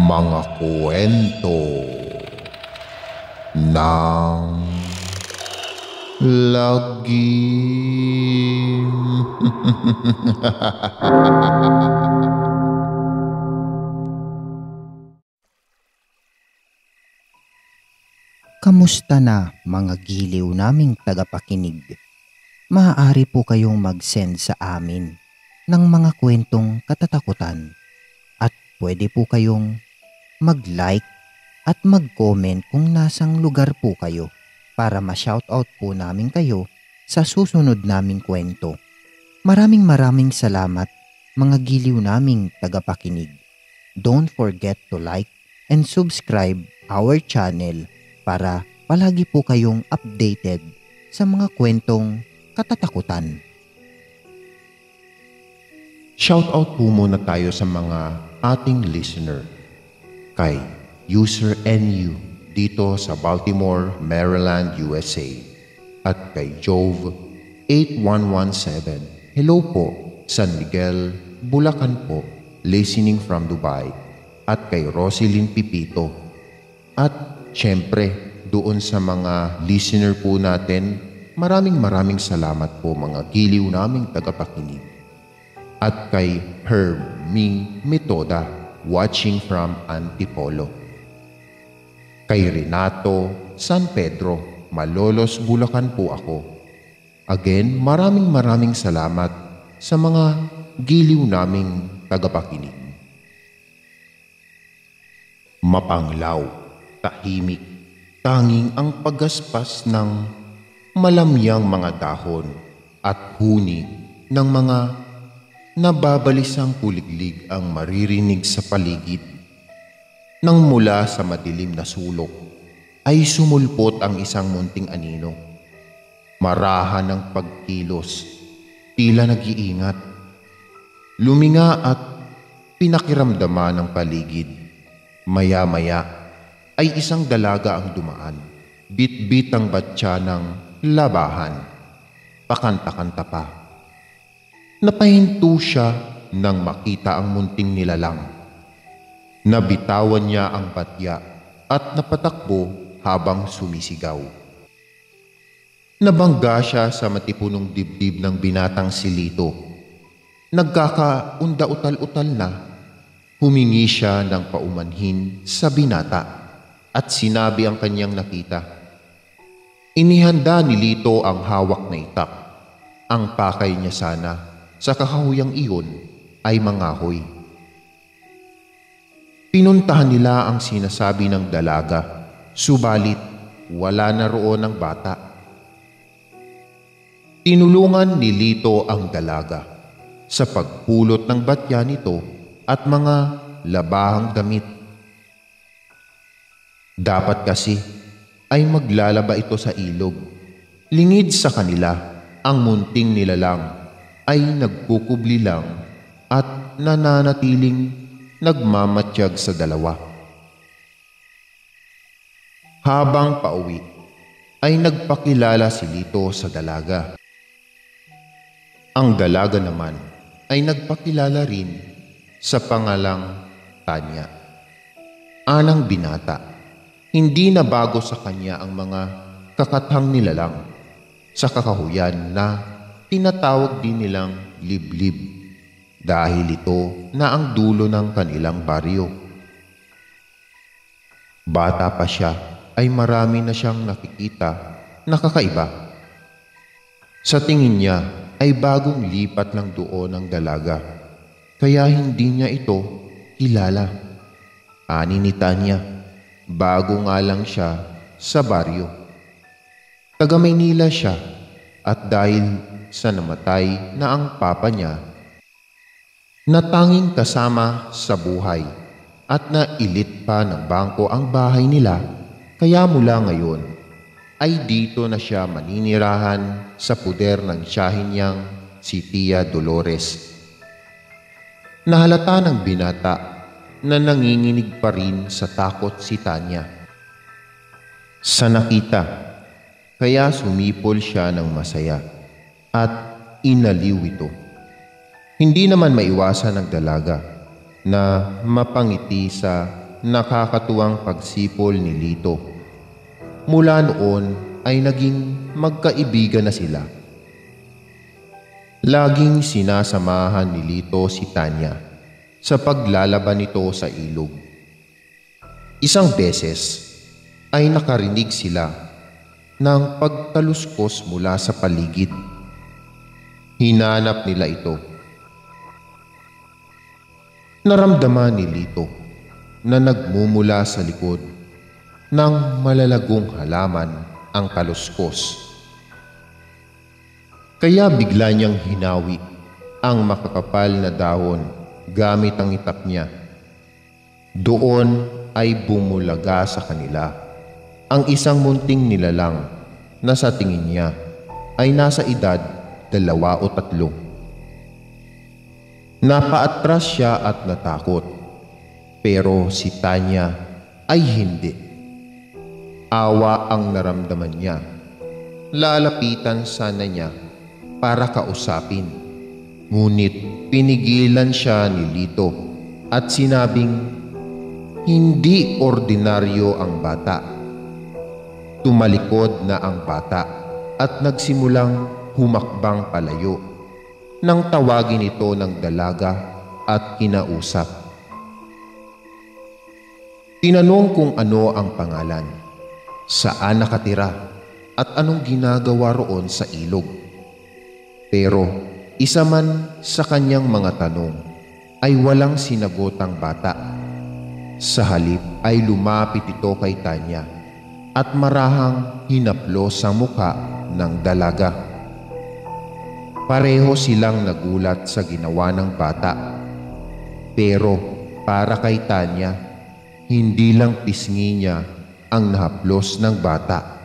Mga kwento ng lagim. Kamusta na mga giliw naming tagapakinig? Maaari po kayong mag-send sa amin ng mga kwentong katatakutan at pwede po kayong mag-like at mag-comment kung nasang lugar po kayo para ma-shoutout po namin kayo sa susunod naming kwento. Maraming salamat mga giliw naming tagapakinig. Don't forget to like and subscribe our channel para palagi po kayong updated sa mga kwentong katatakutan. Shoutout po muna tayo sa mga ating listener. Kay User NU dito sa Baltimore, Maryland, USA. At kay Jove 8117. Hello po, San Miguel, Bulacan po, listening from Dubai. At kay Roselyn Pipito. At syempre, doon sa mga listener po natin, maraming salamat po mga giliw naming tagapakinig. At kay Hermie Metoda, watching from Antipolo. Kay Renato San Pedro, Malolos, Bulacan po ako. Again, maraming salamat sa mga giliw naming tagapakinig. Mapanglaw, tahimik, tanging ang paggaspas ng malamyang mga dahon at huni ng mga nababalisang kuliglig ang maririnig sa paligid. Nang mula sa madilim na sulok ay sumulpot ang isang munting anino. Marahan ng pagkilos, tila nag-iingat. Luminga at pinakiramdaman ng paligid. Maya-maya ay isang dalaga ang dumaan. Bit-bit ang batya ng labahan. Pakanta-kanta pa. Napahinto siya nang makita ang munting nilalang. Nabitawan niya ang batya at napatakbo habang sumisigaw. Nabangga siya sa matipunong dibdib ng binatang si Lito. Nagkakaunda-utal-utal na. Humingi siya ng paumanhin sa binata at sinabi ang kanyang nakita. Inihanda ni Lito ang hawak na itak. Ang pakay niya sana sa kakahuyang iyon ay mangahoy. Pinuntahan nila ang sinasabi ng dalaga, subalit wala na roon ang bata. Tinulungan ni Lito ang dalaga sa pagpulot ng batya nito at mga labahang damit. Dapat kasi ay maglalaba ito sa ilog. Lingid sa kanila, ang munting nilalang ay nagkukubli lang at nananatiling nagmamatiyag sa dalawa. Habang pauwi, ay nagpakilala si Lito sa dalaga. Ang dalaga naman ay nagpakilala rin sa pangalang Tanya. Anang binata, hindi na bago sa kanya ang mga kakathang nilalang sa kakahuyan na tinatawag din nilang liblib. Dahil ito na ang dulo ng kanilang baryo. Bata pa siya ay marami na siyang nakikita na kakaiba. Sa tingin niya ay bagong lipat lang doon ang dalaga, kaya hindi niya ito kilala. Ani ni Tanya, bago nga lang siya sa baryo. Taga Maynila siya at dahil sa namatay na ang papa niya, na tanging kasama sa buhay at nailit pa ng bangko ang bahay nila, kaya mula ngayon ay dito na siya maninirahan sa puder ng tiyahin niyang si Tia Dolores. Nahalata ng binata na nanginginig pa rin sa takot si Tanya. Sa nakita, kaya sumipol siya ng masaya at inaliw ito. Hindi naman maiwasan ng dalaga na mapangiti sa nakakatuwang pagsipol ni Lito. Mula noon ay naging magkaibigan na sila. Laging sinasamahan ni Lito si Tanya sa paglalaban nito sa ilog. Isang beses ay nakarinig sila ng pagtaluskos mula sa paligid. Hinanap nila ito. Naramdaman ni Lito na nagmumula sa likod ng malalagong halaman ang kaluskos. Kaya bigla niyang hinawi ang makakapal na dahon gamit ang itak niya. Doon ay bumulaga sa kanila ang isang munting nilalang na sa tingin niya ay nasa edad 2 o 3. Napaatras siya at natakot, pero si Tanya ay hindi. Awa ang naramdaman niya. Lalapitan sana niya para kausapin. Ngunit pinigilan siya ni Lito at sinabing hindi ordinaryo ang bata. Tumalikod na ang bata at nagsimulang humakbang palayo nang tawagin ito ng dalaga at kinausap. Tinanong kung ano ang pangalan, saan nakatira at anong ginagawa roon sa ilog. Pero isa man sa kanyang mga tanong ay walang sinagot ang bata. Sa halip ay lumapit ito kay Tanya at marahang hinaplos ang mukha ng dalaga. Pareho silang nagulat sa ginawa ng bata. Pero para kay Tanya, hindi lang pisngi niya ang nahaplos ng bata,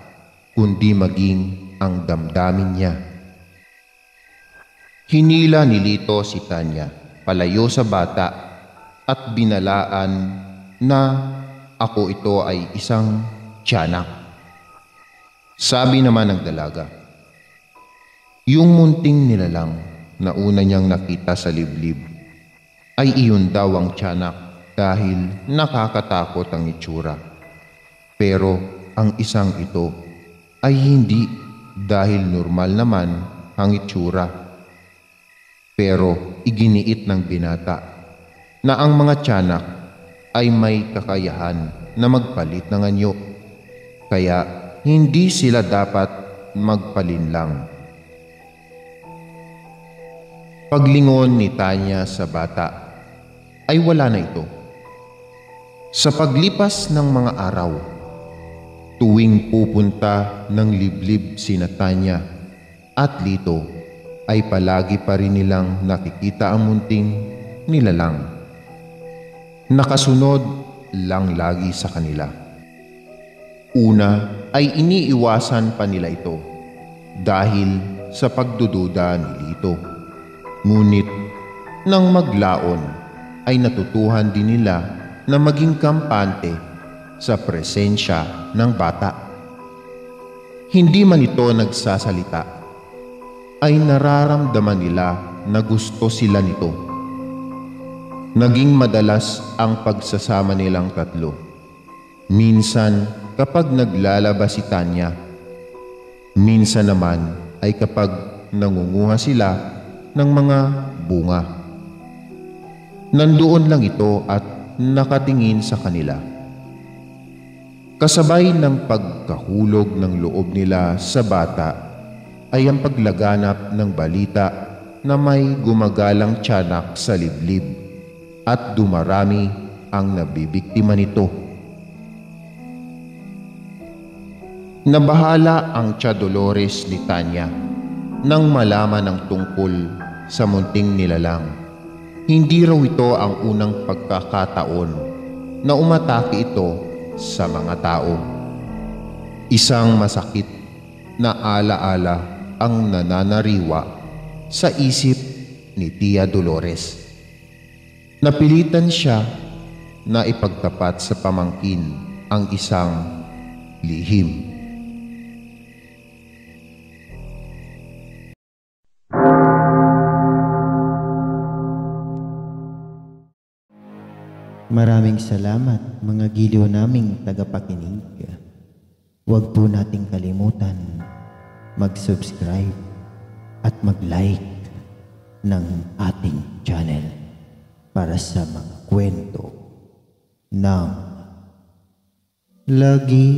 kundi maging ang damdamin niya. Hinila ni Lito si Tanya palayo sa bata at binalaan na ako ito ay isang tiyanak. Sabi naman ng dalaga, yung munting nilalang na una niyang nakita sa liblib ay iyon daw ang tiyanak dahil nakakatakot ang itsura. Pero ang isang ito ay hindi dahil normal naman ang itsura. Pero iginiit ng binata na ang mga tiyanak ay may kakayahan na magpalit ng anyo. Kaya hindi sila dapat magpalinlang. Paglingon ni Tanya sa bata ay wala na ito. Sa paglipas ng mga araw, tuwing pupunta ng liblib sina Tanya at Lito ay palagi pa rin nilang nakikita ang munting nilalang. Nakasunod lang lagi sa kanila. Una ay iniiwasan pa nila ito dahil sa pagdududa ni Lito. Ngunit nang maglaon ay natutuhan din nila na maging kampante sa presensya ng bata. Hindi man ito nagsasalita, ay nararamdaman nila na gusto sila nito. Naging madalas ang pagsasama nilang tatlo. Minsan kapag naglalaba si Tanya, minsan naman ay kapag nangunguha sila ng mga bunga. Nandoon lang ito at nakatingin sa kanila. Kasabay ng pagkahulog ng loob nila sa bata ay ang paglaganap ng balita na may gumagalang tiyanak sa liblib at dumarami ang nabibiktima nito. Nabahala ang Tia Dolores ni Tanya nang malaman ng tungkol sa munting nilalang. Hindi raw ito ang unang pagkakataon na umatake ito sa mga tao. Isang masakit na alaala ang nananariwa sa isip ni Tia Dolores. Napilitan siya na ipagtapat sa pamangkin ang isang lihim. Maraming salamat mga giliw naming tagapakinig. Huwag po nating kalimutan mag-subscribe at mag-like ng ating channel para sa mga kwento ng lagi.